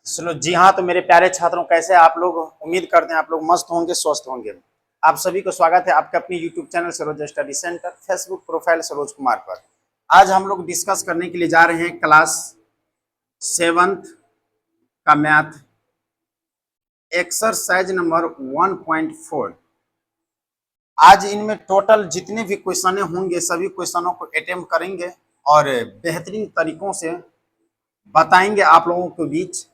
चलो जी हाँ। तो मेरे प्यारे छात्रों, कैसे आप लोग? उम्मीद करते हैं आप लोग मस्त होंगे, स्वस्थ होंगे। आप सभी को स्वागत है आपके अपनी YouTube channel Saroj study centre, Facebook profile Saroj Kumar पर। आज हम लोग डिस्कस करने के लिए जा रहे हैं क्लास 7th का मैथ एक्सरसाइज नंबर 1.4। आज इनमें टोटल जितने भी क्वेश्चन होंगे सभी क्वेश्चनों को अटेम्प्ट करेंगे और बेहतरीन तरीकों से बताएंगे आप लोगों के बीच।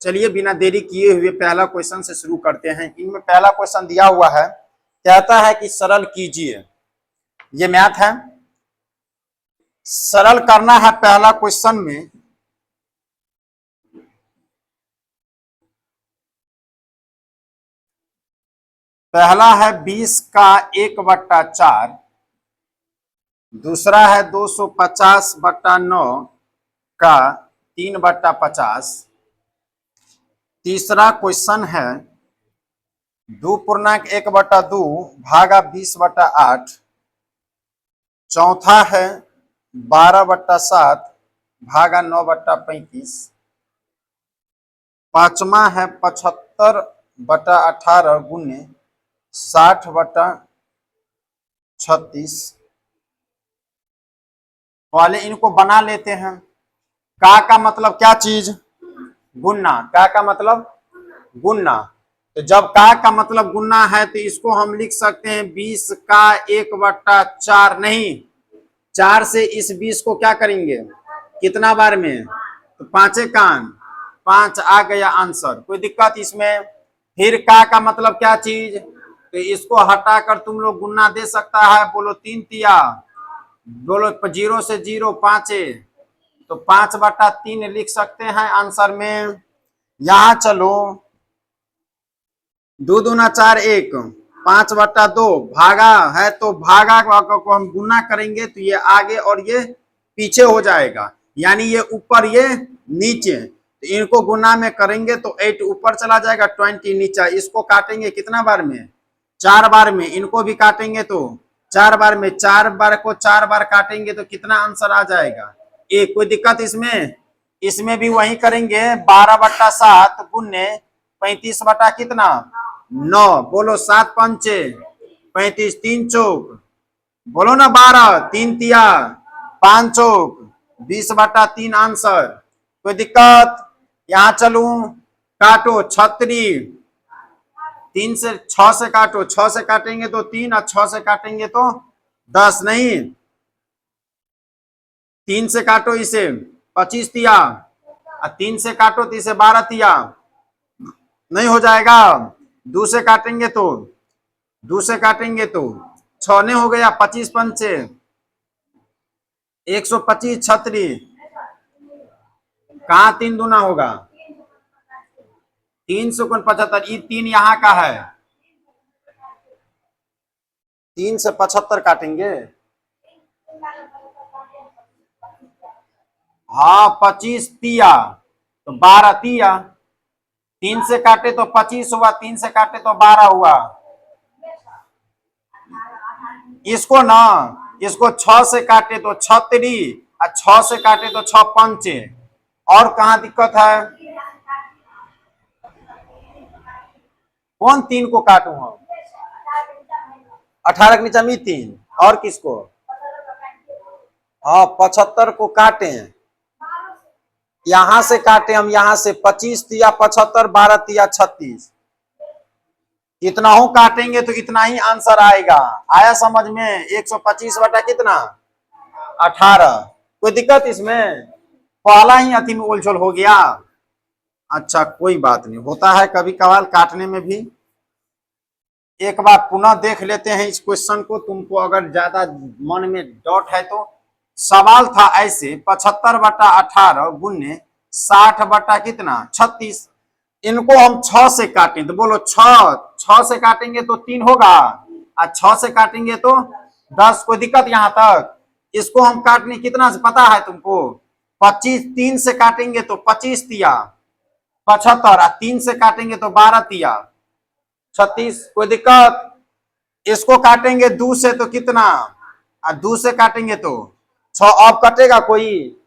चलिए बिना देरी किए हुए पहला क्वेश्चन से शुरू करते हैं। इनमें पहला क्वेश्चन दिया हुआ है, कहता है कि सरल कीजिए। ये मैथ है, सरल करना है। पहला क्वेश्चन में पहला है 20 का 1/4, दूसरा है 250/9 का 3/50, तीसरा क्वेश्चन है 2.1/2 भागा 20/8, चौथा है 12/7 भागा 9/35, पांचवा है 75/18 गुने 60/36। पहले इनको बना लेते हैं। का मतलब क्या चीज? गुन्ना। का मतलब गुन्ना। तो जब का मतलब गुन्ना है तो इसको हम लिख सकते हैं 20 का 1/4। नहीं, 4 से इस 20 को क्या करेंगे, कितना बार में? तो 5 कान 5 आ गया आंसर। कोई दिक्कत इसमें? फिर का मतलब क्या चीज? तो इसको हटाकर तुम लोग गुन्ना दे सकता है। बोलो 3 तिया, बोलो 0 से 0 5, तो 5/3 लिख सकते हैं आंसर में। यहां चलो 2 दूना 4 1, 5/2 भागा है तो भागा को हम गुना करेंगे तो ये आगे और ये पीछे हो जाएगा, यानी ये ऊपर ये नीचे। तो इनको गुना में करेंगे तो 8 ऊपर चला जाएगा, 20 नीचे। इसको काटेंगे कितना बार में? 4 बार में। इनको भी काटेंगे तो 4 बार में। 4 बार को 4 बार काटेंगे तो कितना आंसर आ जाएगा? एक। कोई दिक्कत इसमें? इसमें भी वही करेंगे, 12/7 गुने 35 बटा कितना 9। बोलो 7 पंचे 35, 3 चौक बोलो ना 12, 3 तिया 5 चौक 20/3 आंसर। कोई दिक्कत? यहां चलू, काटो 36, 3 से 6 से काटो, 6 से काटेंगे तो 3 और 6 से काटेंगे तो 10। नहीं, 3 से काटो इसे 25 तिया, और 3 से काटो तो इसे 12 तिया। नहीं हो जाएगा। 2 से काटेंगे तो 6 नहीं हो गया, 25 पंचे 125 36। कहा 3 दूना होगा 375। ये 3 यहाँ का है, 3 से 75 काटेंगे। हाँ 25 तिया तो 12 तिया। 3 से काटे तो 25 हुआ, 3 से काटे तो 12 हुआ। इसको ना, इसको 6 से काटे तो 36 और 6 से काटे तो 6 पंचे। और कहाँ दिक्कत है? कौन 3 को काटू हम? 18 के नीचे में 3। और किसको? हाँ 75 को काटे, यहां से काटे हम, यहां से 25 तिया 75, 12 तिया 36। कितना हो काटेंगे तो इतना ही आंसर आएगा। आया समझ में? 125 बटा कितना 18। कोई दिक्कत इसमें? पहला ही अति में उलझल हो गया। अच्छा कोई बात नहीं, होता है कभी कभार काटने में भी। एक बार पुनः देख लेते हैं इस क्वेश्चन को, तुमको अगर ज्यादा मन में डाउट है तो। सवाल था ऐसे, 75/18 गुने 60 बटा कितना 36। इनको हम 6 से काटें तो बोलो 6 से काटेंगे तो 3 होगा, और 6 से काटेंगे तो 10। कोई दिक्कत यहां तक? इसको हम काटने कितना से पता है तुमको? 25। 3 से काटेंगे तो 25 तिया 75, और 3 से काटेंगे तो 12 तिया 36। कोई दिक्कत? इसको काटेंगे 2 से तो कितना, और 2 से काटेंगे तो 6। अब कटेगा कोई?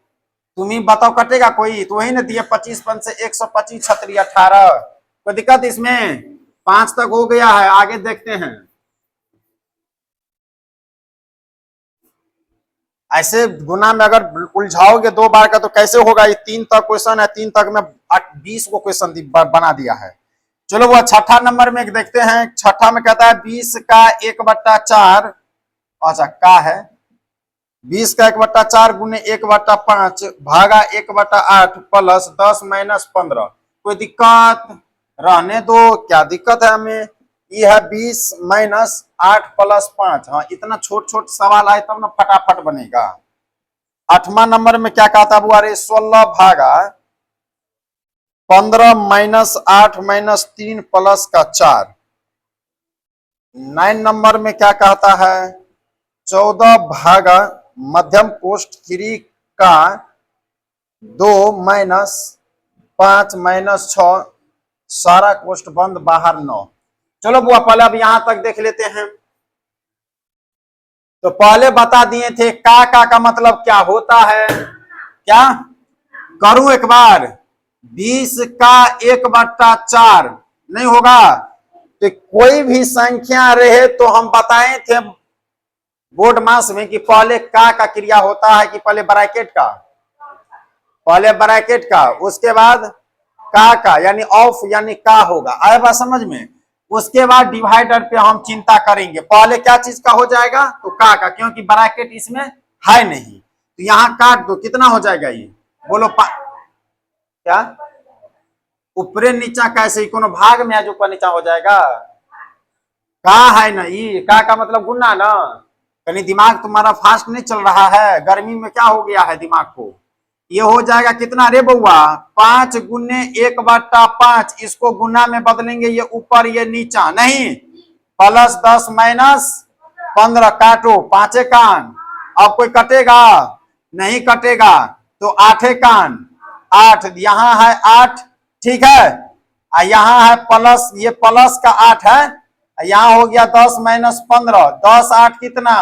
तुम ही बताओ कटेगा कोई? तो वही ना दिए 25 पंच से 125 छत्री 18। कोई दिक्कत इसमें? 5 तक हो गया है, आगे देखते हैं। ऐसे गुना में अगर उलझाओगे 2 बार का तो कैसे होगा? ये 3 तक क्वेश्चन है, 3 तक में 20 को क्वेश्चन बना दिया है। चलो वो छठा नंबर में देखते हैं। छठा में कहता है 20 का 1/4, अच्छा का है 20 का 1/4 गुने 1/5 भागा 1/8 प्लस 10 माइनस 15। कोई दिक्कत? रहने दो, क्या दिक्कत है हमें? ये है 20 माइनस 8 प्लस 5। हाँ, इतना छोट छोट सवाल आए तब ना फटाफट बनेगा। 8वां नंबर में क्या कहता है? अरे 16 भागा 15 माइनस 8 माइनस 3 प्लस का 4। 9 नंबर में क्या कहता है? 14 भागा मध्यम कोष्ठ 3 का 2 माइनस 5 माइनस 6 सारा कोष्ठ बंद बाहर 9। चलो बुआ पहले अब यहां तक देख लेते हैं। तो पहले बता दिए थे का मतलब क्या होता है। क्या करूं एक बार? 20 का 1/4 नहीं होगा तो कोई भी संख्या रहे तो हम बताए थे बोर्ड मास में कि पहले का क्रिया होता है कि पहले ब्रैकेट का? पहले ब्रैकेट का, उसके बाद का यानी ऑफ यानी का होगा। आए बात समझ में? उसके बाद डिवाइडर पे हम चिंता करेंगे। पहले क्या चीज का हो जाएगा? तो का, क्योंकि ब्रैकेट इसमें है नहीं। तो यहां काट दो, कितना हो जाएगा ये? बोलो क्या ऊपरे नीचा कैसे? कोनो भाग में आज ऊपर नीचा हो जाएगा? का है ना, ये का मतलब गुना ना। कहीं दिमाग तुम्हारा फास्ट नहीं चल रहा है? गर्मी में क्या हो गया है दिमाग को? ये हो जाएगा कितना रे बउआ? 5 गुने 1/5। इसको गुना में बदलेंगे, ये ऊपर ये नीचा नहीं। प्लस 10 माइनस 15 काटो 5 कान। अब कोई कटेगा? नहीं कटेगा। तो 8 कान 8, यहाँ है 8, ठीक है। यहाँ है प्लस, ये प्लस का 8 है। यहाँ हो गया 10 माइनस 15, 10 8 कितना?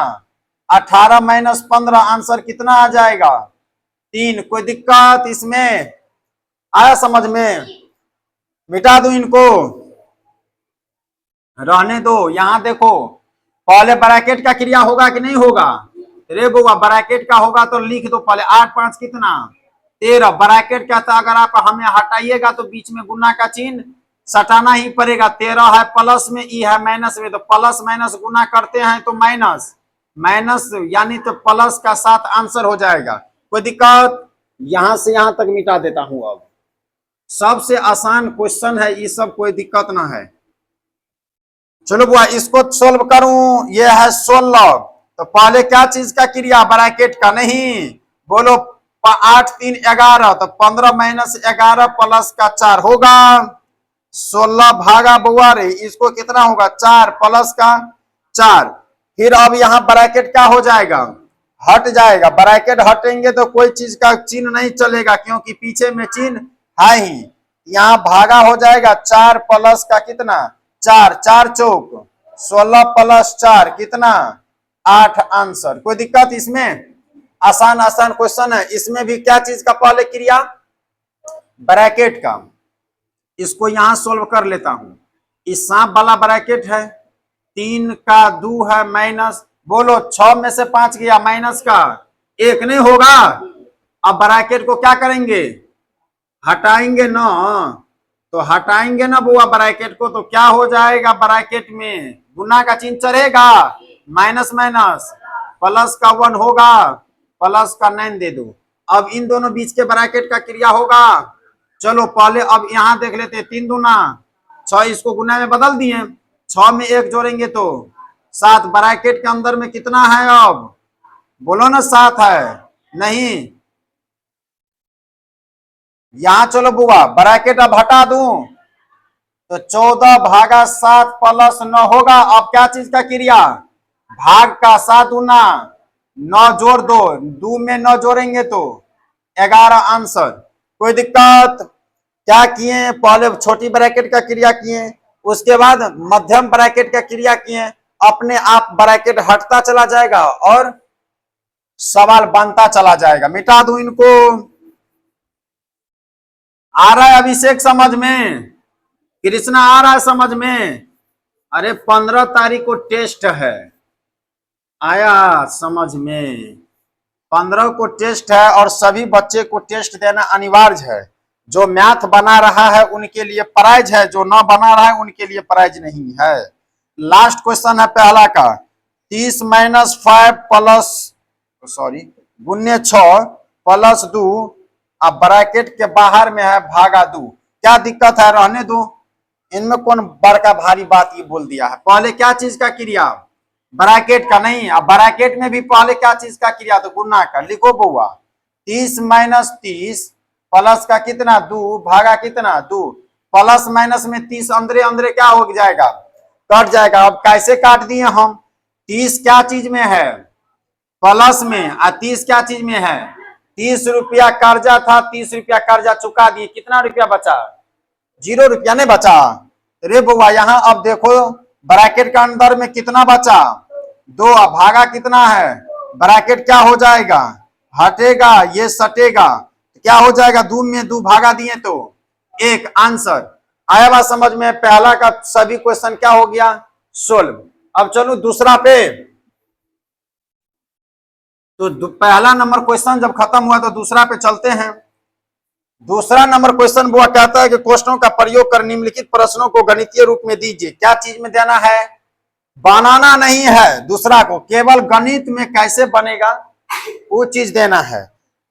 18 माइनस 15, आंसर कितना आ जाएगा? 3। कोई दिक्कत इसमें? आया समझ में? मिटा दो इनको, रहने दो। यहां देखो पहले ब्रैकेट का क्रिया होगा कि नहीं होगा? रे बुआ ब्रैकेट का होगा तो लिख दो पहले। 8 5 कितना? 13। ब्रैकेट का था, अगर आप हमें हटाइएगा तो बीच में गुना का चिन्ह सटाना ही पड़ेगा। 13 है प्लस में, ई है माइनस में, तो प्लस माइनस गुना करते हैं तो माइनस माइनस यानी तो प्लस का साथ आंसर हो जाएगा। कोई दिक्कत? यहां से यहां तक मिटा देता हूं। अब सबसे आसान क्वेश्चन है ये सब, कोई दिक्कत ना है। चलो बुआ इसको सोल्व करूं। ये है 16। तो पहले क्या चीज का क्रिया? ब्रैकेट का नहीं। बोलो 8 3 11, तो 15 माइनस 11 प्लस का 4 होगा 16 भागा बुआ रे इसको कितना होगा? 4 प्लस का 4। फिर अब यहाँ ब्रैकेट क्या हो जाएगा? हट जाएगा। ब्रैकेट हटेंगे तो कोई चीज का चिन्ह नहीं चलेगा, क्योंकि पीछे में चिन्ह है ही। यहाँ भागा हो जाएगा 4 प्लस का कितना? 4, 4 चौक 16 प्लस 4 कितना? 8 आंसर। कोई दिक्कत इसमें? आसान आसान क्वेश्चन है। इसमें भी क्या चीज का पहले क्रिया? ब्रैकेट का। इसको यहां सोल्व कर लेता हूं। इस सांप वाला ब्रैकेट है, 3 का 2 है माइनस, बोलो 6 में से 5 गया माइनस का 1 नहीं होगा। अब ब्रैकेट को क्या करेंगे? हटाएंगे ना। तो हटाएंगे ना बुआ ब्रैकेट को, तो क्या हो जाएगा? ब्रैकेट में गुना का चिन्ह चढ़ेगा, माइनस माइनस प्लस का 1 होगा, प्लस का 9 दे दो। अब इन दोनों बीच के ब्रैकेट का क्रिया होगा। चलो पहले अब यहां देख लेते हैं। 3 दूना 6, इसको गुना में बदल दिए। 6 में 1 जोड़ेंगे तो 7। ब्रैकेट के अंदर में कितना है? अब बोलो ना 7 है। नहीं, यहां चलो बुआ ब्रैकेट अब हटा दूं तो 14 भागा 7 प्लस 9 होगा। अब क्या चीज का क्रिया? भाग का। 7 दूना 9 जोड़ दो, 2 में 9 जोड़ेंगे तो 11 आंसर। कोई दिक्कत? क्या किए? पहले छोटी ब्रैकेट का क्रिया किए, उसके बाद मध्यम ब्रैकेट का क्रिया किए। अपने आप ब्रैकेट हटता चला जाएगा और सवाल बनता चला जाएगा। मिटा दूं इनको। आ रहा है अभिषेक समझ में? कृष्णा आ रहा है समझ में? अरे 15 तारीख को टेस्ट है, आया समझ में? 15 को टेस्ट है और सभी बच्चे को टेस्ट देना अनिवार्य है। जो मैथ बना रहा है उनके लिए प्राइज है, जो ना बना रहा है उनके लिए प्राइज नहीं है। लास्ट क्वेश्चन है पहला का, 30 - 5 प्लस गुन्ने 6 प्लस 2 अब ब्रैकेट के बाहर में है भागा 2। क्या दिक्कत है? रहने दो, इनमें कौन बड़का भारी बात ये बोल दिया है। पहले क्या चीज का क्रिया? ब्रैकेट का नहीं। अब ब्रैकेट में भी पहले क्या चीज का क्रिया? तो गुना का। लिखो बउआ, 30 - 30 प्लस का कितना 2 भागा कितना 2, प्लस माइनस में 30 अंदरे अंदरे क्या हो जाएगा? कट जाएगा। अब कैसे काट दिए हम? 30 क्या चीज में है? प्लस में। और 30 क्या चीज में है? 30 रुपया कर्जा था, 30 रुपया कर्जा चुका दिए, कितना रुपया बचा? 0 रुपया नहीं बचा। रे बुआ यहाँ अब देखो ब्रैकेट के अंदर में कितना बचा? 2। अब भागा कितना है? ब्रैकेट क्या हो जाएगा? हटेगा, ये सटेगा, क्या हो जाएगा? 2 में 2 भागा दिए तो 1। आंसर आया बात समझ में? पहला का सभी क्वेश्चन क्या हो गया? सोल्व। अब चलो दूसरा पे। तो पहला नंबर क्वेश्चन जब खत्म हुआ तो दूसरा पे चलते हैं। दूसरा नंबर क्वेश्चन वो कहता है कि क्वेश्चनों का प्रयोग कर निम्नलिखित प्रश्नों को गणितीय रूप में दीजिए। क्या चीज में देना है? बनाना नहीं है दूसरा को, केवल गणित में कैसे बनेगा वो चीज देना है।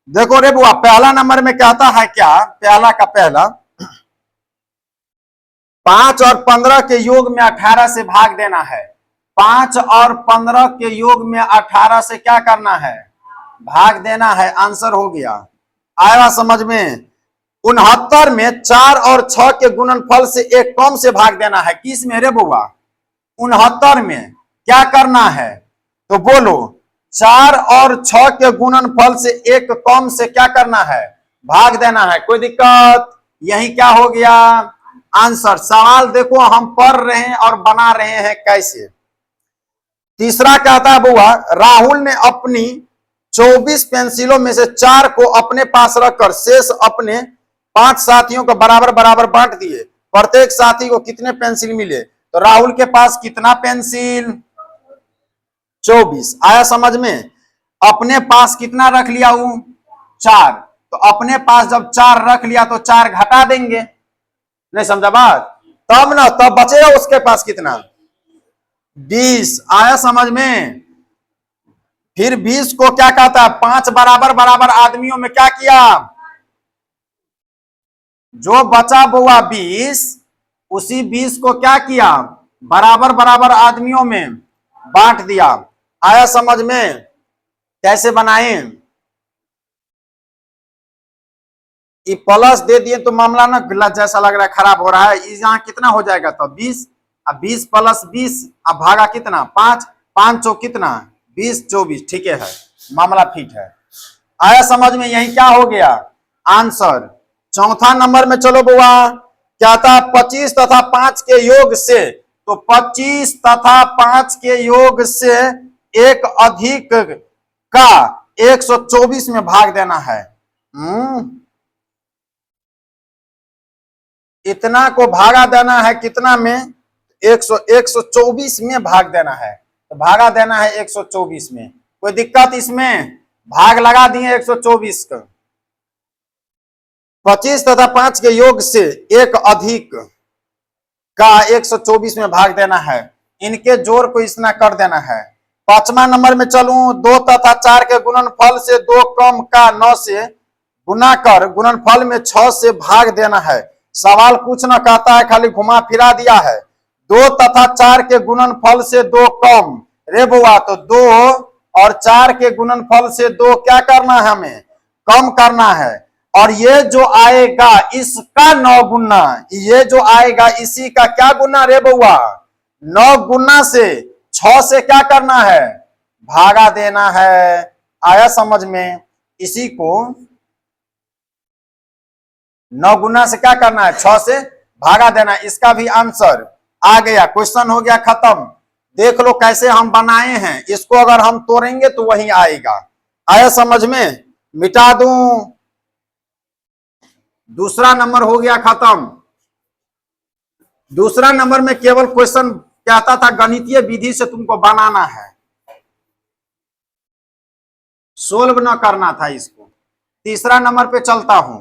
देखो रे बुआ, पहला नंबर में कहता है क्या? पहला का पहला, 5 और 15 के योग में 18 से भाग देना है। 5 और 15 के योग में 18 से क्या करना है? भाग देना है। आंसर हो गया। आया समझ में? 69 में 4 और 6 के गुणनफल से एक कम से भाग देना है। किस में रे बुआ? 69 में क्या करना है? तो बोलो, 4 और 6 के गुणनफल से एक कम से क्या करना है? भाग देना है। कोई दिक्कत? यही क्या हो गया? आंसर। सवाल देखो हम पढ़ रहे हैं और बना रहे हैं कैसे। तीसरा कहता है बुआ, राहुल ने अपनी 24 पेंसिलों में से 4 को अपने पास रखकर शेष अपने 5 साथियों को बराबर बराबर बांट दिए। प्रत्येक साथी को कितने पेंसिल मिले? तो राहुल के पास कितना पेंसिल? 24। आया समझ में? अपने पास कितना रख लिया वो? 4। तो अपने पास जब 4 रख लिया तो 4 घटा देंगे। नहीं समझा बात? तब ना, तब बचेगा उसके पास कितना? 20। आया समझ में? फिर 20 को क्या कहता है? 5 बराबर बराबर आदमियों में क्या किया? जो बचा बुआ 20, उसी 20 को क्या किया? बराबर बराबर आदमियों में बांट दिया। आया समझ में? कैसे बनाएं? ये प्लस दे दिए तो मामला ना गलत जैसा लग रहा है, खराब हो रहा है। यहाँ कितना हो जाएगा? तो 20। अब 20 प्लस 20 अब भागा कितना? 5। 5 चौ कितना? 20 24। ठीक है, मामला फिट है। आया समझ में? यही क्या हो गया? आंसर। चौथा नंबर में चलो बुआ, क्या था? 25 तथा 5 के योग से, तो 25 तथा 5 के योग से एक अधिक का 124 में भाग देना है। इतना को भागा देना है कितना में? 124 में भाग देना है। तो भागा देना है 124 में। कोई दिक्कत इसमें? भाग लगा दिए 124 का। 25 तथा 5 के योग से एक अधिक का 124 में भाग देना है। इनके जोड़ को इतना कर देना है। 5वां नंबर में चलूं, 2 तथा 4 के गुणनफल से 2 कम का 9 से गुना कर गुणनफल में 6 से भाग देना है। सवाल कुछ न कहता है, खाली घुमा फिरा दिया है। 2 तथा 4 के गुणनफल से 2 कम। रे बुआ, तो 2 और 4 के गुणनफल से 2 क्या करना है? हमें कम करना है। और ये जो आएगा इसका 9 गुना, ये जो आएगा इसी का क्या गुना रे बुआ? 9 गुना से 6 से क्या करना है? भागा देना है। आया समझ में? इसी को 9 गुना से क्या करना है? 6 से भागा देना। इसका भी आंसर आ गया। क्वेश्चन हो गया खत्म। देख लो कैसे हम बनाए हैं। इसको अगर हम तोड़ेंगे तो वही आएगा। आया समझ में? मिटा दूं? दूसरा नंबर हो गया खत्म। दूसरा नंबर में केवल क्वेश्चन कहता था गणितीय विधि से तुमको बनाना है, सोल्व न करना था इसको। तीसरा नंबर पे चलता हूं।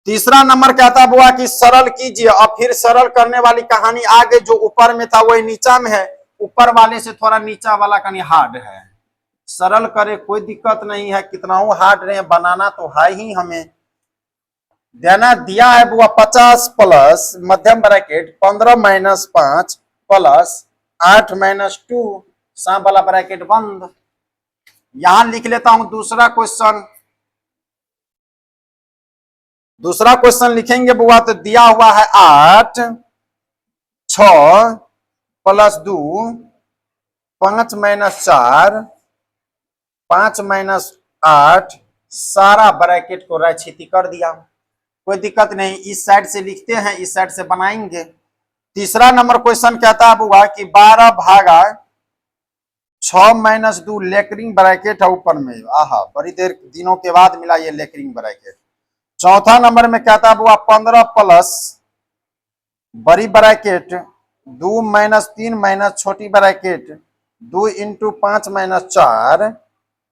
तीसरा नंबर कहता हुआ कि सरल कीजिए, और फिर सरल करने वाली कहानी आगे जो ऊपर में था वही नीचा में है, ऊपर वाले से थोड़ा नीचा वाला कहीं हार्ड है। सरल करे कोई दिक्कत नहीं है, कितना हार्ड रहे बनाना तो है ही हमें। देना दिया है बुआ 50 प्लस मध्यम ब्रैकेट 15 माइनस 5 प्लस 8 माइनस 2 सांप वाला ब्रैकेट बंद। यहां लिख लेता हूं दूसरा क्वेश्चन। दूसरा क्वेश्चन लिखेंगे बुआ तो दिया हुआ है 8 6 प्लस 2 5 माइनस 4 5 माइनस 8 सारा ब्रैकेट को रैखित कर दिया, कोई दिक्कत नहीं। इस साइड से लिखते हैं, इस साइड से बनाएंगे। तीसरा नंबर क्वेश्चन कहता है बुआ कि 12 भागा 6 माइनस 2 लेकरिंग ब्रैकेट है ऊपर में। आहा, बड़ी देर दिनों के बाद मिला ये लेकरिंग ब्रैकेट। चौथा नंबर में कहता है बुआ 15 प्लस बड़ी ब्रैकेट 2 माइनस 3 माइनस छोटी bracket 2 into 5 minus 4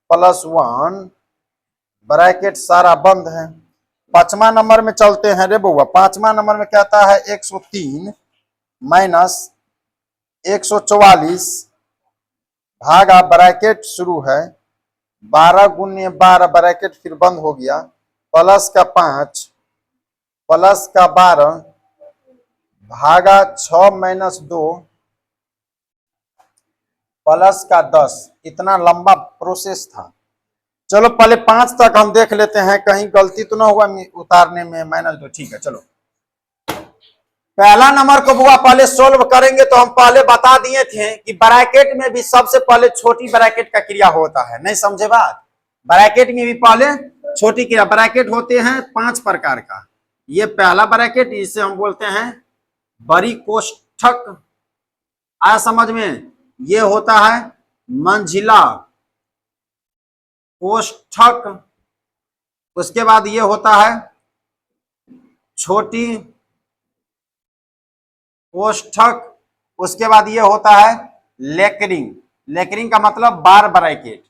plus 1 bracket सारा बंद है। पांचवा नंबर में चलते हैं रे बउआ। पांचवा नंबर में कहता है 103 माइनस 144 भागा ब्रैकेट शुरू है 12 गुने 12 ब्रैकेट फिर बंद हो गया प्लस का 5 प्लस का 12 भागा 6 माइनस 2 प्लस का 10। इतना लंबा प्रोसेस था। चलो पहले 5 तक हम देख लेते हैं, कहीं गलती तो ना हुआ उतारने में। माइनस 2 ठीक है। चलो पहला नंबर को बुआ पहले सोल्व करेंगे तो हम पहले बता दिए थे कि ब्रैकेट में भी सबसे पहले छोटी ब्रैकेट का क्रिया होता है। नहीं समझे बात? ब्रैकेट में भी पहले छोटी क्रिया। ब्रैकेट होते हैं 5 प्रकार का। ये पहला ब्रैकेट, इसे हम बोलते हैं बड़ी कोष्ठक। आया समझ में? ये होता है मंझिला कोष्ठक। उसके बाद ये होता है छोटी कोष्ठक। उसके बाद ये होता है लेकरिंग। लेकरिंग का मतलब बार ब्रैकेट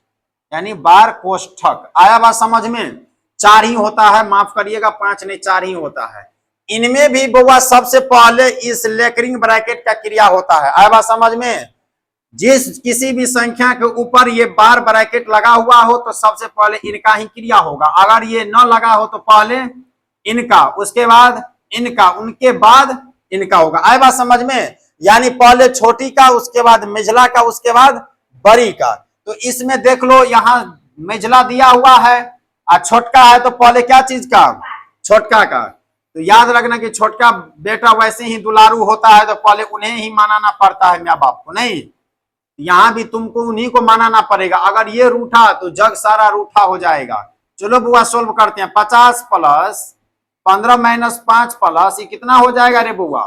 यानी बार कोष्ठक। आया बात समझ में? 4 ही होता है, माफ करिएगा 5 नहीं 4 ही होता है। इनमें भी बउआ सबसे पहले इस लेकरिंग ब्रैकेट का क्रिया होता है। आया बात समझ में? जिस किसी भी संख्या के ऊपर ये बार ब्रैकेट लगा हुआ हो तो सबसे पहले इनका ही क्रिया होगा। अगर ये न लगा हो तो पहले इनका, उसके बाद इनका, उनके बाद इनका होगा। आए बात समझ में? यानी पहले छोटी का, उसके बाद मेजला का, उसके बाद बड़ी का। तो इसमें देख लो यहां मेजला दिया हुआ है और छोटका है, तो पहले क्या चीज का? छोटका का। तो याद रखना कि छोटका बेटा वैसे ही दुलारू होता है तो पहले उन्हें ही मानाना पड़ता है, माँ बाप को नहीं। यहां भी तुमको उन्हीं को मानाना पड़ेगा। अगर ये रूठा तो जग सारा रूठा हो जाएगा। चलो बुआ सोल्व करते हैं। 50 प्लस 15 माइनस 5 प्लस ये कितना हो जाएगा रे बुआ?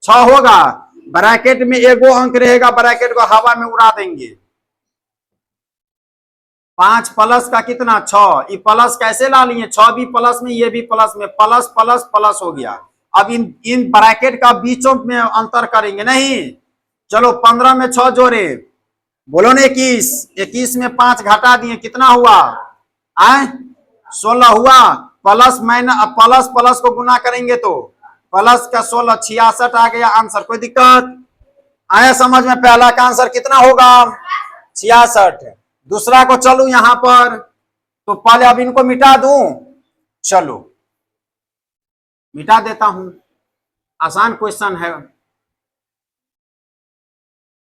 6 होगा। ब्रैकेट में एगो अंक रहेगा, ब्रैकेट को हवा में उड़ा देंगे। 5 प्लस का कितना? 6। ये प्लस कैसे ला लिए? 6 भी प्लस में, ये भी प्लस में, प्लस प्लस प्लस हो गया। अब इन ब्रैकेट का बीचों में अंतर करेंगे नहीं। चलो 15 में 6 जोड़े, बोलो ना 21। 21 में 5 घटा दिए, कितना हुआ? 16 हुआ। प्लस माइनस प्लस प्लस को गुना करेंगे तो प्लस का 16 66 आ गया आंसर। कोई दिक्कत आया समझ में? पहला का आंसर कितना होगा? 66। दूसरा को चलू यहां पर, तो पहले अब इनको मिटा दूं। चलो मिटा देता हूं, आसान क्वेश्चन है।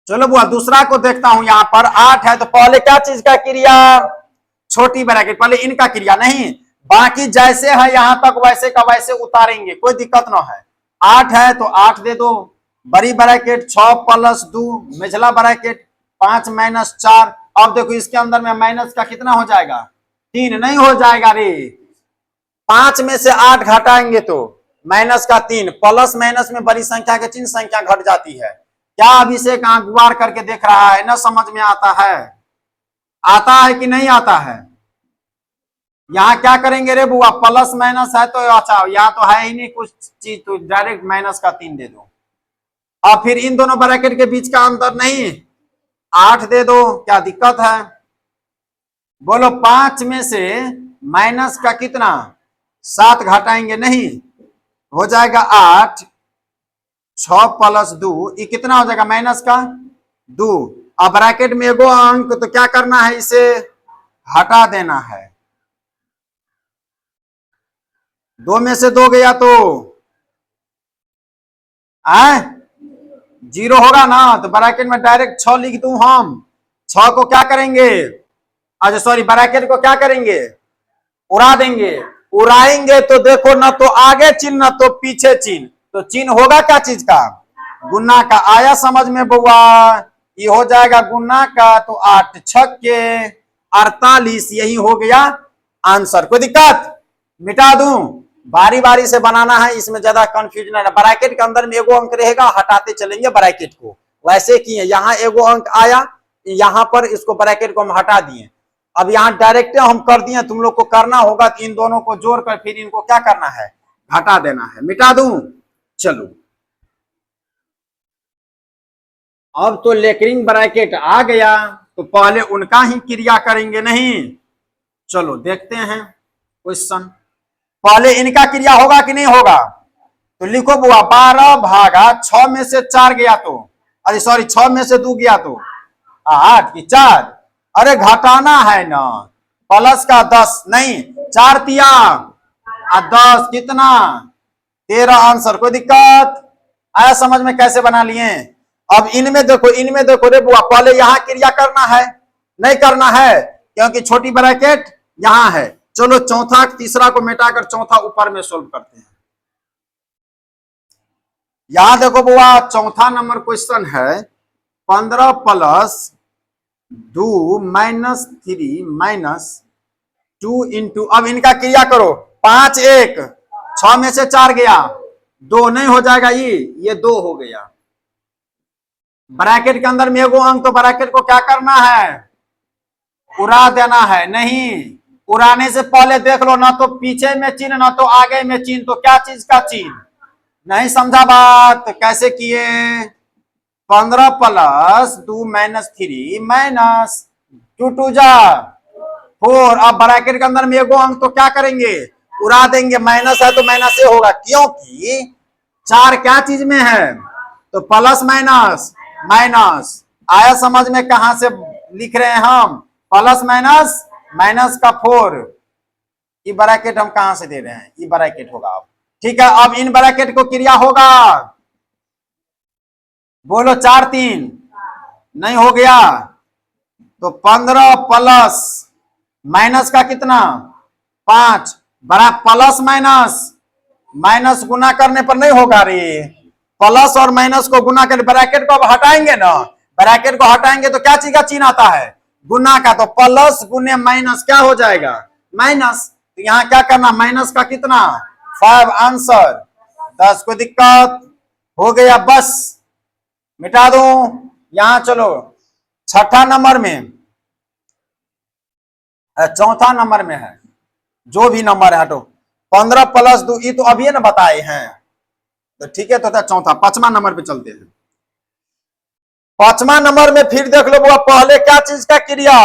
चलो बुआ दूसरा को देखता हूं। यहां पर 8 है तो पहले क्या चीज का क्रिया? छोटी ब्रैकेट। पहले इनका क्रिया नहीं, बाकी जैसे है यहां तक वैसे का वैसे उतारेंगे, कोई दिक्कत ना है। 8 है तो 8 दे दो। बड़ी ब्रैकेट 6 प्लस 2 मेजला ब्रैकेट 5 माइनस 4। अब देखो इसके अंदर में माइनस का कितना हो जाएगा? 3 नहीं हो जाएगा रे। 5 में से 8 घटाएंगे तो माइनस का 3। प्लस माइनस में बड़ी संख्या के चिन्ह संख्या घट जाती है। क्या अभिषेक आंख गुआर करके देख रहा है? ना समझ में आता है? आता है कि नहीं आता है? यहाँ क्या करेंगे रे बुआ, प्लस माइनस है तो अच्छा, यहाँ तो है ही नहीं कुछ चीज, तो डायरेक्ट माइनस का 3 दे दो। अब फिर इन दोनों ब्रैकेट के बीच का अंतर नहीं, 8 दे दो, क्या दिक्कत है? बोलो 5 में से माइनस का कितना 7 घटाएंगे, नहीं हो जाएगा 8, 6 प्लस 2, ये कितना हो जाएगा माइनस का 2। अब ब्रैकेट में एगो अंक, तो क्या करना है, इसे हटा देना है। 2 में से 2 गया तो आए 0 होगा ना, तो ब्रैकेट में डायरेक्ट 6 लिख दूं हम। 6 को क्या करेंगे, अच्छा सॉरी, ब्रैकेट को क्या करेंगे, उड़ा देंगे। उड़ाएंगे तो देखो ना तो आगे चिन्ह ना तो पीछे चिन्ह, तो चिन्ह होगा क्या चीज का, गुना का। आया समझ में बउआ, ये हो जाएगा गुना का, तो 8 छक्के 48, यही हो गया आंसर। कोई दिक्कत, मिटा दूं, बारी बारी से बनाना है, इसमें ज्यादा कंफ्यूजन है। ब्रैकेट के अंदर में एगो अंक रहेगा, हटाते चलेंगे ब्रैकेट को, वैसे किए। यहाँ एगो अंक आया, यहाँ पर इसको ब्रैकेट को हम हटा दिए। अब यहाँ डायरेक्ट हम कर दिए, तुम लोग को करना होगा कि इन दोनों को जोड़कर फिर इनको क्या करना है, हटा देना है। मिटा दूं, चलो। अब तो लेकरिंग ब्रैकेट आ गया, तो पहले उनका ही क्रिया करेंगे, नहीं। चलो देखते हैं क्वेश्चन, पहले इनका क्रिया होगा कि नहीं होगा, तो लिखो बुआ, 12 भागा 6 में से 4 गया तो, अरे सॉरी 6 में से 2 गया तो 8 की 4, अरे घटाना है ना, प्लस का 10, नहीं 4 तिया 10, कितना 13 आंसर। कोई दिक्कत आया समझ में, कैसे बना लिए। अब इनमें देखो रे बुआ, पहले यहाँ क्रिया करना है, नहीं करना है क्योंकि छोटी ब्रैकेट यहाँ है। चलो चौथा तीसरा को मिटाकर चौथा ऊपर में सोल्व करते हैं। यहां देखो बुआ, चौथा नंबर क्वेश्चन है 15 प्लस 2 माइनस 3 माइनस 2 इंटू, अब इनका क्रिया करो, 5 1, 6 में से 4 गया, 2 नहीं हो जाएगा, ये 2 हो गया। ब्रैकेट के अंदर में एगो अंक, तो ब्रैकेट को क्या करना है, उड़ा देना है। नहीं, उड़ाने से पहले देख लो, ना तो पीछे में चिन्ह ना तो आगे में चिन्ह, तो क्या चीज का चिन्ह, नहीं समझा बात, तो कैसे किए। 15 प्लस 2 माइनस 3 माइनस 2 2 जा 4। अब ब्रैकेट के अंदर में एगो अंक, तो क्या करेंगे, उड़ा देंगे, माइनस है तो माइनस से होगा, क्योंकि 4 क्या चीज में है, तो प्लस माइनस माइनस। आया समझ में, कहां से लिख रहे हैं हम, प्लस माइनस माइनस का 4, ये ब्रैकेट हम कहां से दे रहे हैं, ये ब्रैकेट होगा। अब ठीक है, अब इन ब्रैकेट को क्रिया होगा, बोलो 4 3, नहीं हो गया, तो 15 प्लस माइनस का कितना 5, बड़ा प्लस माइनस माइनस गुना करने पर नहीं होगा रे, प्लस और माइनस को गुना कर, ब्रैकेट को अब हटाएंगे ना, ब्रैकेट को हटाएंगे तो क्या चीज का चिन्ह आता है, गुना का, तो प्लस गुने माइनस क्या हो जाएगा, माइनस। तो यहाँ क्या करना, माइनस का कितना 5 आंसर 10। कोई दिक्कत हो गया, बस मिटा दो। यहां चलो छठा नंबर में, चौथा नंबर में है, जो भी नंबर है हटो, 15 प्लस 2, ये तो अभी ना बताए हैं, तो ठीक है, तो चौथा 5वां नंबर पे चलते हैं। 5वां नंबर में फिर देख लो वो, पहले क्या चीज का क्रिया,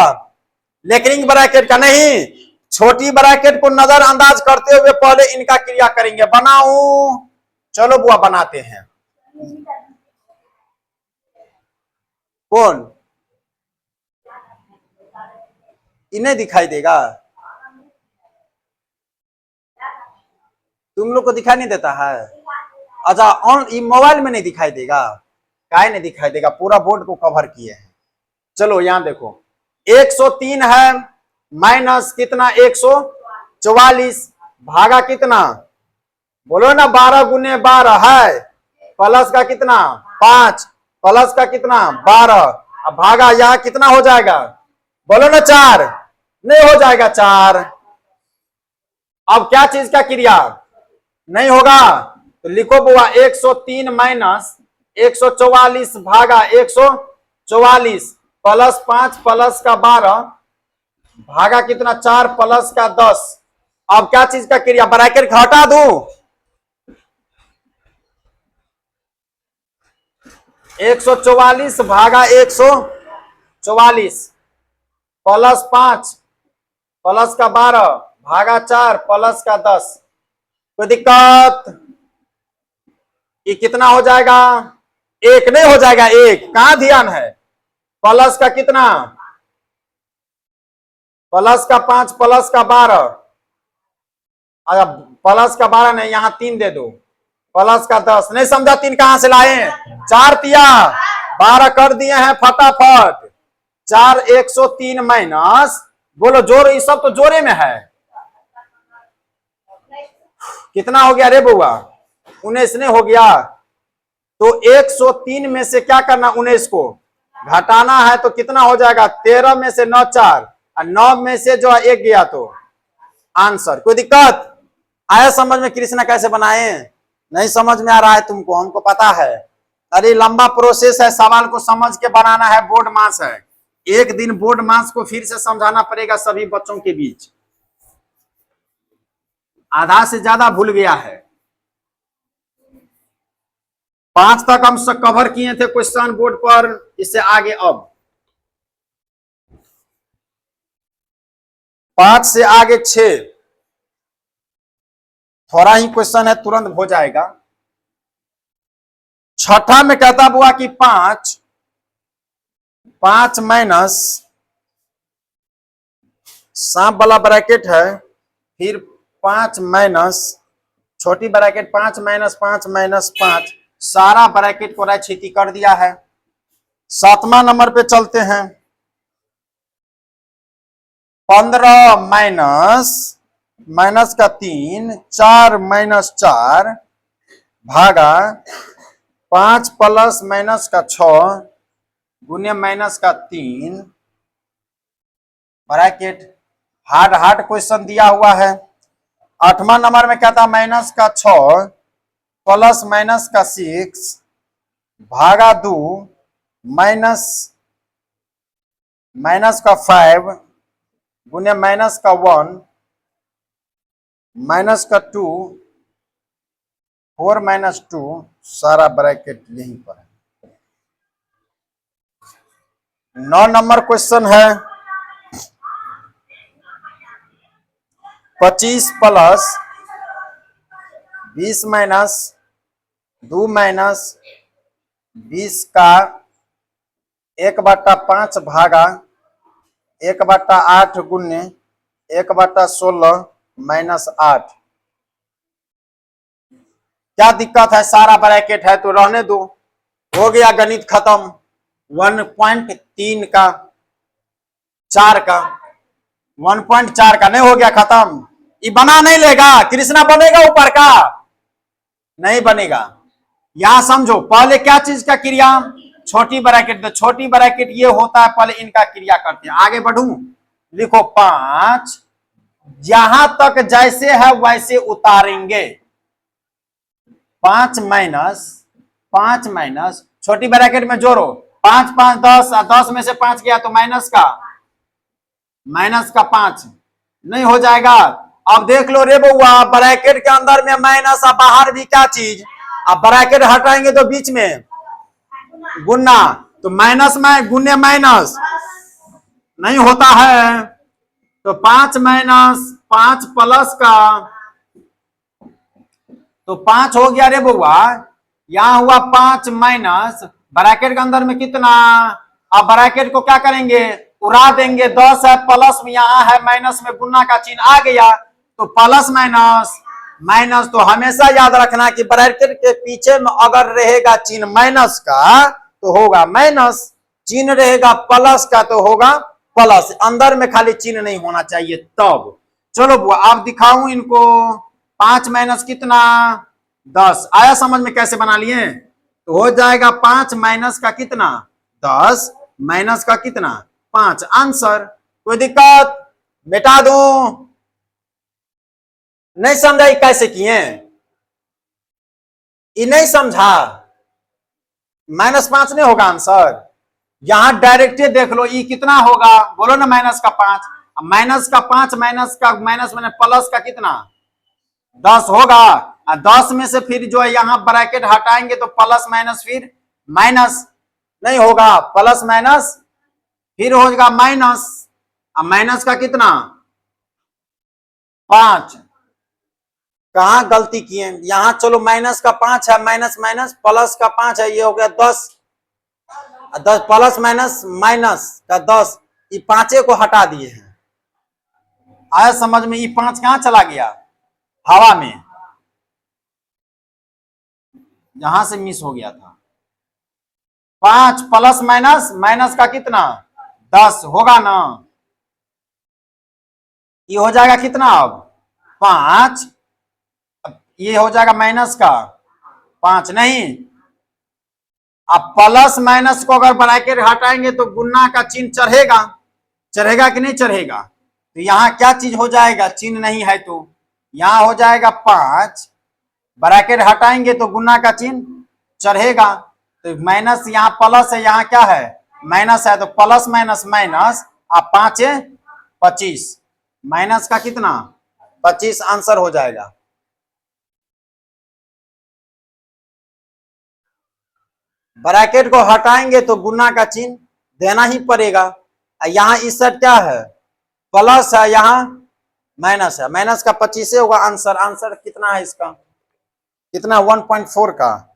लेकरिंग ब्रैकेट का, नहीं छोटी ब्रैकेट को नजरअंदाज करते हुए पहले इनका क्रिया करेंगे। बनाऊं, चलो बुआ बनाते हैं। कौन, इन्हें दिखाई देगा, तुम लोग को दिखाई नहीं देता है, अच्छा ऑन मोबाइल में नहीं दिखाई देगा, काय नहीं दिखाई देगा, पूरा बोर्ड को कवर किए हैं। चलो यहां देखो 103 है, माइनस कितना 144, भागा कितना, बोलो ना 12 गुने 12 है, प्लस का कितना 5, प्लस का कितना 12, अब भागा यहां कितना हो जाएगा, बोलो ना 4, नहीं हो जाएगा 4। अब क्या चीज का क्रिया नहीं होगा, तो लिखो बुआ 103 माइनस 144 भागा 144, प्लस 5 प्लस का 12, भागा कितना 4 प्लस का 10। अब क्या चीज का क्रिया, ब्रैकेट हटा दूं, 144 भागा 144 प्लस 5 प्लस का 12 भागा 4 प्लस का 10। कोई दिक्कत? ये कितना हो जाएगा, एक नहीं हो जाएगा, एक कहां ध्यान है, प्लस का कितना, प्लस का 5 प्लस का 12, अच्छा प्लस का 12 नहीं, यहां 3 दे दो, प्लस का 10, नहीं समझा, 3 कहां से लाए, 4 तिया 12 कर दिए हैं फटाफट, 4 103 माइनस, बोलो जोड़, ये सब तो जोड़े में है, कितना हो गया रे बुआ, 19 ने हो गया। तो 103 में से क्या करना, 19 को घटाना है, तो कितना हो जाएगा, 13 में से 9 4 और 9 में से जो 1 गया तो आंसर। कोई दिक्कत आया समझ में, कृष्णा कैसे बनाए, नहीं समझ में आ रहा है तुमको, हमको पता है, अरे लंबा प्रोसेस है, सवाल को समझ के बनाना है, बोर्ड मास है, एक दिन बोर्ड मास को फिर से समझाना पड़ेगा सभी बच्चों के बीच, आधा से ज्यादा भूल गया है। 5 तक हम सब कवर किए थे क्वेश्चन बोर्ड पर, इससे आगे अब 5 से आगे 6 थोड़ा ही क्वेश्चन है, तुरंत हो जाएगा। छठा में कहता हुआ कि 5 माइनस सांप वाला ब्रैकेट है, फिर 5 माइनस छोटी ब्रैकेट 5 माइनस 5 माइनस 5, सारा ब्रैकेट को रैखिक कर दिया है। 7वां नंबर पे चलते हैं, 15 माइनस माइनस का 3 4 माइनस 4 भागा 5 प्लस माइनस का 6 गुने माइनस का 3 ब्रैकेट, हार्ड क्वेश्चन दिया हुआ है। 8वां नंबर में क्या था, माइनस का 6 प्लस माइनस का 6 भागा 2 माइनस माइनस का 5 गुने माइनस का 1 माइनस का 2 4 माइनस 2, सारा ब्रैकेट यहीं पर है। 9 नंबर क्वेश्चन है, 25 प्लस 20 माइनस 2 माइनस 20 का 1/5 भागा 1/8 गुने 1/16 माइनस 8। क्या दिक्कत है, सारा ब्रैकेट है तो रहने दो, हो गया गणित खत्म। 1.3 का 4 का 1.4 का नहीं हो गया खत्म, ये बना नहीं लेगा, कृष्णा बनेगा ऊपर का नहीं बनेगा। यहां समझो, पहले क्या चीज का क्रिया, छोटी ब्रैकेट, तो छोटी ब्रैकेट ये होता है, पहले इनका क्रिया करते हैं। आगे बढ़ू, लिखो 5, जहां तक जैसे है वैसे उतारेंगे, 5 माइनस छोटी ब्रैकेट में जोड़ो, 5 5 10, 10 में से 5 गया तो माइनस का 5 नहीं हो जाएगा। अब देख लो रे बउआ, ब्रैकेट के अंदर में माइनस और बाहर भी क्या चीज, अब ब्रैकेट हटाएंगे तो बीच में गुना, तो माइनस में गुने माइनस नहीं होता है, तो 5 माइनस 5 प्लस का, तो 5 हो गया रे बउआ, यहां हुआ 5 माइनस ब्रैकेट के अंदर में कितना, अब ब्रैकेट को क्या करेंगे, उड़ा देंगे, 10 है प्लस में, यहां है माइनस में गुना का चिन्ह आ गया, तो प्लस माइनस तो हमेशा याद रखना कि ब्रैकेट के पीछे में अगर रहेगा चिन्ह माइनस का तो होगा माइनस, चिन्ह रहेगा प्लस का तो होगा प्लस, अंदर में खाली चिन्ह नहीं होना चाहिए तब। चलो बुआ आप दिखाऊं इनको, 5 माइनस कितना 10, आया समझ में कैसे बना लिए, तो हो जाएगा 5 माइनस का कितना 10 माइनस का कितना 5, आंसर। कोई दिक्कत, मिटा दो, नहीं समझा कैसे किए, ये नहीं समझा, -5 नहीं होगा आंसर, यहां डायरेक्ट देख लो, ये कितना होगा, बोलो ना -5, माइनस का 5 माइनस का माइनस मैंने प्लस का कितना 10 होगा। 10 में से फिर जो है यहाँ ब्रैकेट हटाएंगे तो प्लस माइनस फिर माइनस नहीं होगा, प्लस माइनस फिर हो जाएगा माइनस। माइनस का कितना 5, कहा गलती किए यहाँ। चलो माइनस का 5 है, माइनस माइनस प्लस का 5 है, ये हो गया 10। 10 प्लस माइनस माइनस का 10, ये 5 को हटा दिए हैं। आया समझ में? ये 5 कहां चला गया? हवा में, यहां से मिस हो गया था। 5 प्लस माइनस माइनस का कितना 10 होगा ना। ये हो जाएगा कितना अब 5, ये हो जाएगा माइनस का 5 नहीं। अब प्लस माइनस को अगर ब्रैकेट हटाएंगे तो गुना का चिन्ह चढ़ेगा, चढ़ेगा कि नहीं चढ़ेगा? तो यहाँ क्या चीज हो जाएगा, चिन्ह नहीं है तो यहाँ हो जाएगा 5, ब्रैकेट हटाएंगे तो गुना का चिन्ह चढ़ेगा। तो माइनस यहाँ प्लस है, यहाँ क्या है माइनस है, तो प्लस माइनस माइनस, अब 5 25, माइनस का कितना 25 आंसर हो जाएगा। ब्रैकेट को हटाएंगे तो गुना का चिन्ह देना ही पड़ेगा। यहाँ इस साइड क्या है प्लस है, यहाँ माइनस है, माइनस का 25 होगा आंसर। आंसर कितना है इसका, कितना 1.4 का।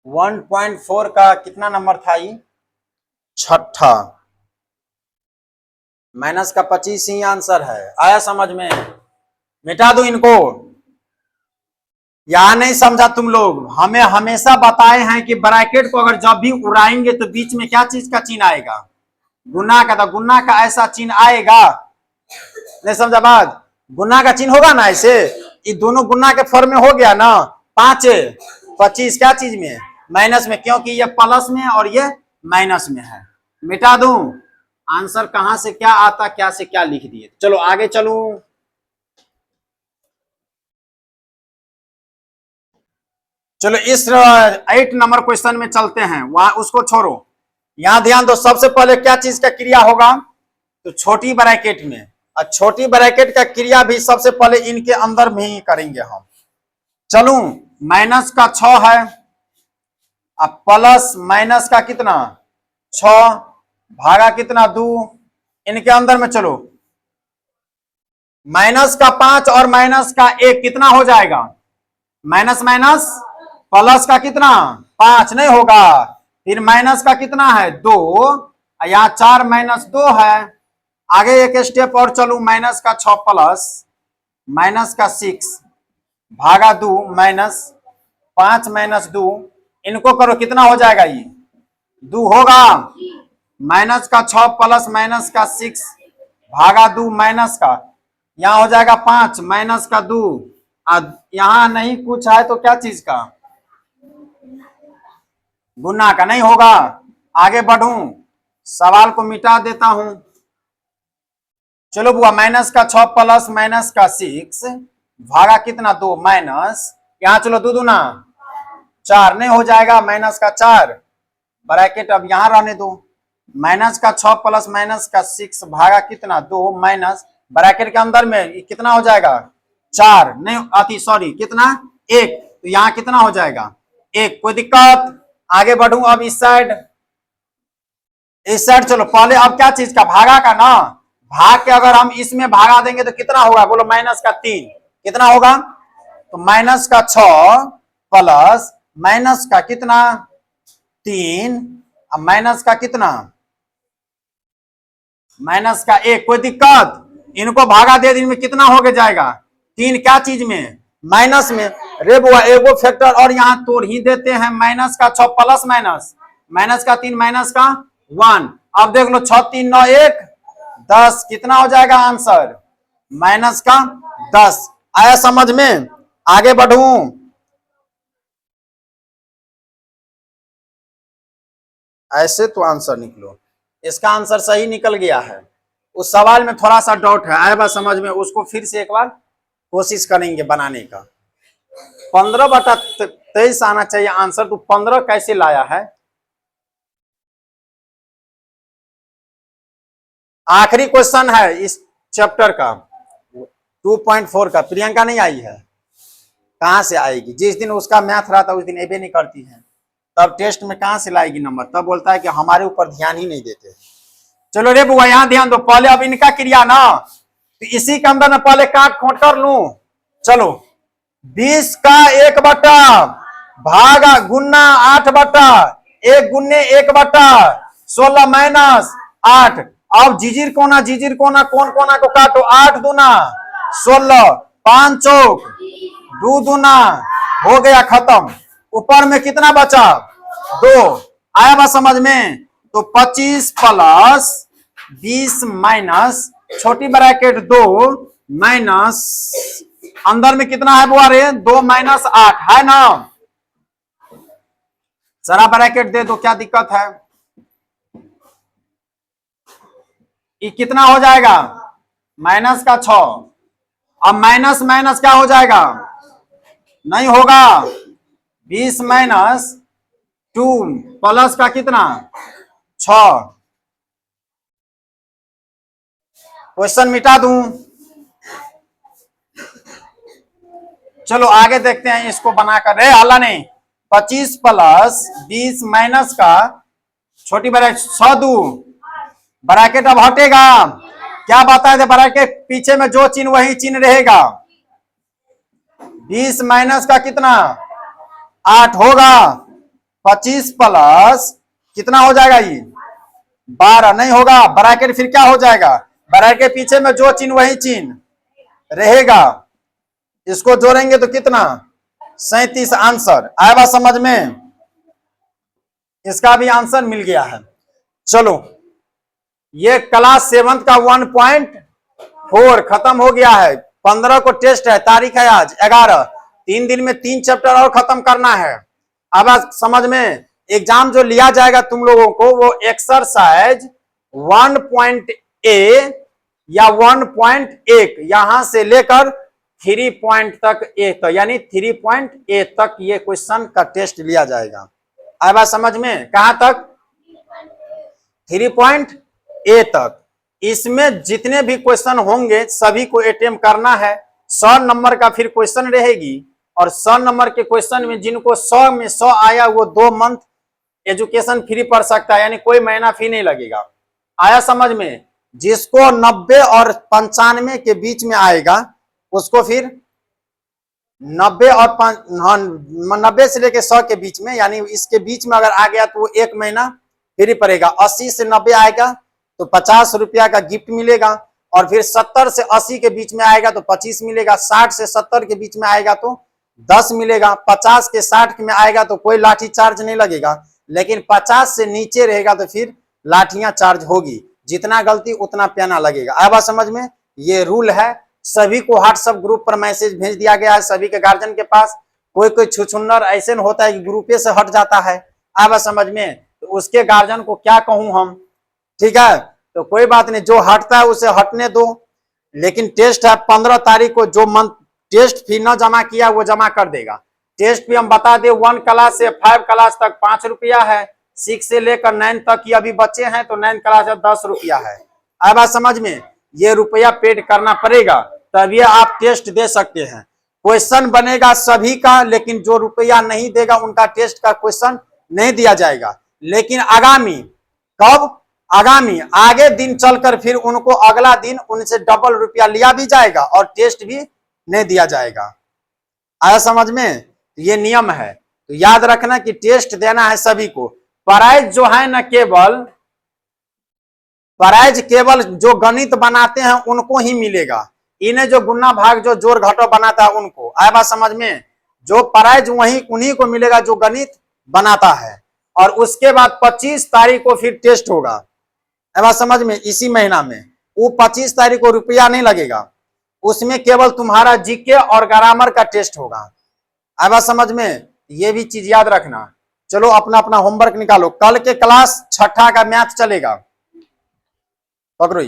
वन पॉइंट 4 का कितना नंबर था ये, छठा। माइनस का 25 ही आंसर है। आया समझ में? मिटा दो इनको, या नहीं समझा तुम लोग? हमें हमेशा बताए हैं कि ब्रैकेट को अगर जब भी उड़ाएंगे तो बीच में क्या चीज का चिन्ह आएगा, गुना का। तो गुना का ऐसा चिन्ह आएगा, नहीं समझा बात? गुना का चिन्ह होगा ना ऐसे, ये दोनों गुना के फॉर्म में हो गया ना। 5 25 क्या चीज में माइनस में, क्योंकि ये प्लस में और ये माइनस में है। मिटा दूं, आंसर कहां से क्या आता, क्या से क्या लिख दिए। चलो आगे चलूं। चलो इस 8 नंबर क्वेश्चन में चलते हैं, वहां उसको छोड़ो। यहां ध्यान दो, सबसे पहले क्या चीज का क्रिया होगा, तो छोटी ब्रैकेट में। और छोटी ब्रैकेट का क्रिया भी सबसे पहले इनके अंदर में ही करेंगे हम। चलू, माइनस का 6 है, अब प्लस माइनस का कितना 6 भागा कितना 2, इनके अंदर में चलो। माइनस का 5 और माइनस का 1 कितना हो जाएगा, माइनस माइनस प्लस का कितना 5 नहीं होगा। फिर माइनस का कितना है 2, यहाँ 4 माइनस 2 है। आगे एक स्टेप और चलू, माइनस का 6 प्लस माइनस का 6 भागा 2 माइनस 5 माइनस 2, इनको करो कितना हो जाएगा, ये 2 होगा। माइनस का 6 प्लस माइनस का 6 भागा 2 माइनस का, यहाँ हो जाएगा 5 माइनस का 2। यहाँ नहीं कुछ है तो क्या चीज का, गुना का नहीं होगा। आगे बढ़ूं, सवाल को मिटा देता हूं। चलो बुआ, माइनस का 6 प्लस माइनस का 6 भागा कितना 2 माइनस, यहाँ चलो 2 दूना 4 नहीं हो जाएगा, माइनस का 4 ब्रैकेट अब यहां रहने दो। माइनस का 6 प्लस माइनस का 6 भागा कितना 2 माइनस, ब्रैकेट के अंदर में कितना हो जाएगा 4 नहीं आती, सॉरी कितना 1, तो यहाँ कितना हो जाएगा 1। कोई दिक्कत? आगे बढ़ूं अब इस साइड, इस साइड चलो। पहले अब क्या चीज का, भागा का ना, भाग के अगर हम इसमें भागा देंगे तो कितना होगा, बोलो माइनस का 3 कितना होगा, तो माइनस का 6 प्लस माइनस का कितना 3, अब माइनस का कितना माइनस का 1। कोई दिक्कत? इनको भागा दे इनमें कितना हो गया जाएगा 3, क्या चीज में माइनस में। रे बुआ एगो फैक्टर और यहाँ तोड़ ही देते हैं, माइनस का 6 प्लस माइनस माइनस का 3 माइनस का 1। अब देख लो 6 3 9 1 10, कितना हो जाएगा आंसर माइनस का 10। आया समझ में? आगे बढ़ूं, ऐसे तो आंसर निकलो। इसका आंसर सही निकल गया है। उस सवाल में थोड़ा सा डाउट है, आया बात समझ में, उसको फिर से एक बार कोशिश करेंगे बनाने का। 15/23 आना चाहिए आंसर। तो 15 कैसे लाया है? आखिरी क्वेश्चन है इस चैप्टर का 2.4 का। प्रियंका नहीं आई है, कहां से आएगी? जिस दिन उसका मैथ रहा था उस दिन एबे नहीं करती है, तब टेस्ट में कहां से लाएगी नंबर? तब बोलता है कि हमारे ऊपर ध्यान ही नहीं देते। चलो रे बुआ यहां ध्यान दो पहले। अब इनका क्रिया ना, तो इसी के अंदर में पहले काट खोट कर लू। चलो 20 का 1 बटा भागा गुन्ना 8 बटा 1 गुन्ने 1 बटा 16 माइनस 8। अब जीजिर कोना कौन कोना को काटो। 8 दूना 16, 5 चौक 2 दूना, हो गया खत्म। ऊपर में कितना बचा? 2। आया बात समझ में? तो 25 प्लस 20 माइनस छोटी ब्रैकेट 2 माइनस अंदर में कितना है बुआ रे? 2 माइनस 8 है ना? सारा ब्रैकेट दे दो, क्या दिक्कत है? ये कितना हो जाएगा? माइनस का 6। अब माइनस माइनस क्या हो जाएगा? नहीं होगा। 20 माइनस 2 प्लस का कितना? 6। क्वेश्चन मिटा दूं। चलो आगे देखते हैं इसको बनाकर। रे हल्ला नहीं। 25 प्लस 20 माइनस का छोटी ब्रैकेट 100 दू ब्रैकेट अब हटेगा। क्या बताए थे? ब्रैकेट पीछे में जो चिन्ह वही चिन्ह रहेगा। 20 माइनस का कितना? 8 होगा। 25 प्लस कितना हो जाएगा? ये 12 नहीं होगा। ब्रैकेट फिर क्या हो जाएगा? ब्रैकेट पीछे में जो चिन्ह वही चिन्ह रहेगा। इसको जोड़ेंगे तो कितना? 37 आंसर। आया बात समझ में? इसका भी आंसर मिल गया है। चलो ये क्लास 7 का 1.4 खत्म हो गया है। 15 को टेस्ट है, तारीख है आज 11। 3 दिन में 3 चैप्टर और खत्म करना है। अब समझ में? एग्जाम जो लिया जाएगा तुम लोगों को वो एक्सरसाइज 1.A या 1.1 यहां से लेकर 3 पॉइंट तक ए तक, यानी 3.A तक ये क्वेश्चन का टेस्ट लिया जाएगा। आया बात समझ में? कहां तक? 3.A तक। इसमें जितने भी क्वेश्चन होंगे सभी को अटेम्प्ट करना है। 100 नंबर का फिर क्वेश्चन रहेगी, और 100 नंबर के क्वेश्चन में जिनको 100 में 100 आया वो 2 मंथ एजुकेशन फ्री पढ़ सकता है, यानी कोई महीना फी नहीं लगेगा। आया समझ में? जिसको 90 और 95 के बीच में आएगा उसको फिर 90 और 90 से लेके 100 के बीच में, यानी इसके बीच में अगर आ गया तो वो 1 महीना फ्री पड़ेगा। 80 से 90 आएगा तो 50 रुपया का गिफ्ट मिलेगा, और फिर 70 से 80 के बीच में आएगा तो 25 मिलेगा। 60 से 70 के बीच में आएगा तो 10 मिलेगा। 50 के 60 में आएगा तो कोई लाठी चार्ज नहीं लगेगा, लेकिन 50 से नीचे रहेगा तो फिर लाठियां चार्ज होगी। जितना गलती उतना पैना लगेगा। आया बात समझ में? ये रूल है। सभी को व्हाट्सएप ग्रुप पर मैसेज भेज दिया गया है, सभी के गार्जियन के पास। कोई छुछुन्नर ऐसे नहीं होता है कि ग्रुपे से हट जाता है। आया बात समझ में? तो उसके गार्जियन को क्या कहूं हम? ठीक है, तो कोई बात नहीं, जो हटता है उसे हटने दो। लेकिन टेस्ट है 15 तारीख को। जो मंथ टेस्ट फी न जमा किया वो जमा कर देगा। टेस्ट फी हम बता दे 1 क्लास से 5 क्लास तक 5 रुपया है। 6 से लेकर 9 तक की अभी बच्चे हैं तो 9 क्लास है 10 रुपया है। आया बात समझ में? ये रुपया पेड करना पड़ेगा तभी आप टेस्ट दे सकते हैं। क्वेश्चन बनेगा सभी का, लेकिन जो रुपया नहीं देगा उनका टेस्ट का क्वेश्चन नहीं दिया जाएगा। लेकिन आगामी कब? आगामी आगे दिन चलकर फिर उनको अगला दिन उनसे डबल रुपया लिया भी जाएगा और टेस्ट भी नहीं दिया जाएगा। आया समझ में? ये नियम है, तो याद रखना कि टेस्ट देना है सभी को। प्राइज जो है न केवल जो गणित बनाते हैं उनको ही मिलेगा। इन्हें जो गुना भाग जो जोड़ घटाव बनाता है उनको। आया बात समझ में? जो प्राइज वही उन्हीं को मिलेगा जो गणित बनाता है। और उसके बाद 25 तारीख को फिर टेस्ट होगा। आया बात समझ में? इसी महीना में वो 25 तारीख को रुपया नहीं लगेगा, उसमें केवल तुम्हारा जीके और ग्रामर का टेस्ट होगा। आया बात समझ में? ये भी चीज याद रखना। चलो अपना अपना होमवर्क निकालो। कल के क्लास 6ठा का मैथ चलेगा। पकड़ो।